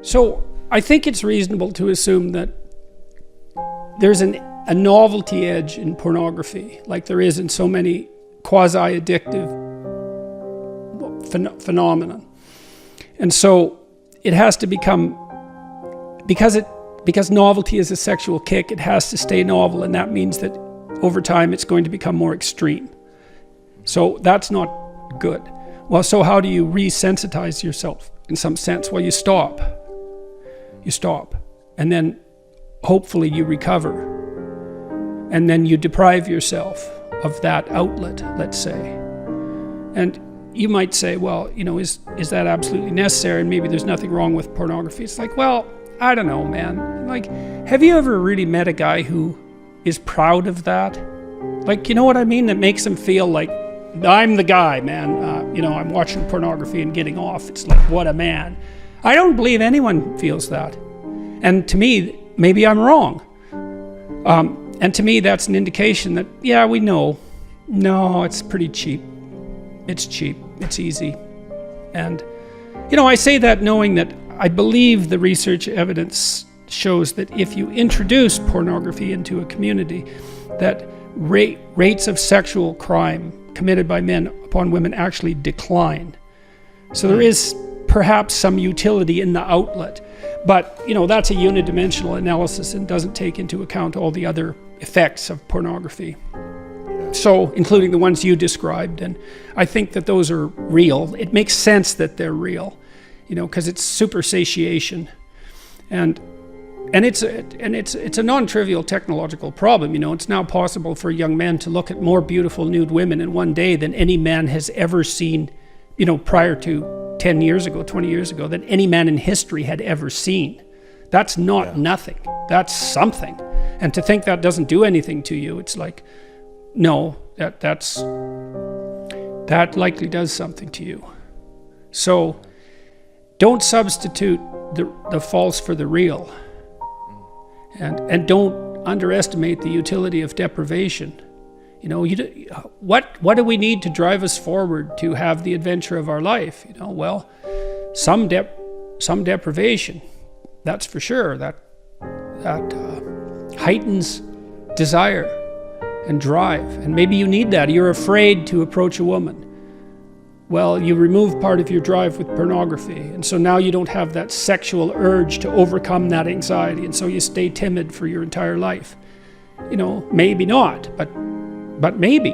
So I think it's reasonable to assume that there's a novelty edge in pornography, like there is in so many quasi-addictive phenomenon. And so it has to become, because novelty is a sexual kick, it has to stay novel, and that means that over time it's going to become more extreme. So that's not good. Well, so how do you resensitize yourself in some sense? Well, you stop. You stop. And then hopefully you recover. And then you deprive yourself of that outlet, let's say. And you might say, well, you know, is that absolutely necessary? And maybe there's nothing wrong with pornography. It's like, well, I don't know, man. Like, have you ever really met a guy who is proud of that? Like, you know what I mean? That makes him feel like, I'm the guy, man. You know, I'm watching pornography and getting off. It's like, what a man. I don't believe anyone feels that. And to me, maybe I'm wrong. And to me, that's an indication that, yeah, we know. No, it's pretty cheap. It's cheap. It's easy. And, you know, I say that knowing that I believe the research evidence shows that if you introduce pornography into a community, that rates of sexual crime committed by men upon women actually decline. So there is perhaps some utility in the outlet, but you know, that's a unidimensional analysis and doesn't take into account all the other effects of pornography. So, including the ones you described, and I think that those are real. It makes sense that they're real, you know, because it's super satiation, and it's a non-trivial technological problem. You know, it's now possible for young men to look at more beautiful nude women in one day than any man has ever seen, you know, prior to 10 years ago, 20 years ago, than any man in history had ever seen. That's not nothing. That's something. And to think that doesn't do anything to you, it's like, no, that likely does something to you. So don't substitute the false for the real. And don't underestimate the utility of deprivation. You know, what do we need to drive us forward to have the adventure of our life? You know, well, some deprivation, that's for sure. That heightens desire and drive, and maybe you need that. You're afraid to approach a woman. Well, you remove part of your drive with pornography, and so now you don't have that sexual urge to overcome that anxiety, and so you stay timid for your entire life. You know, maybe not, but maybe.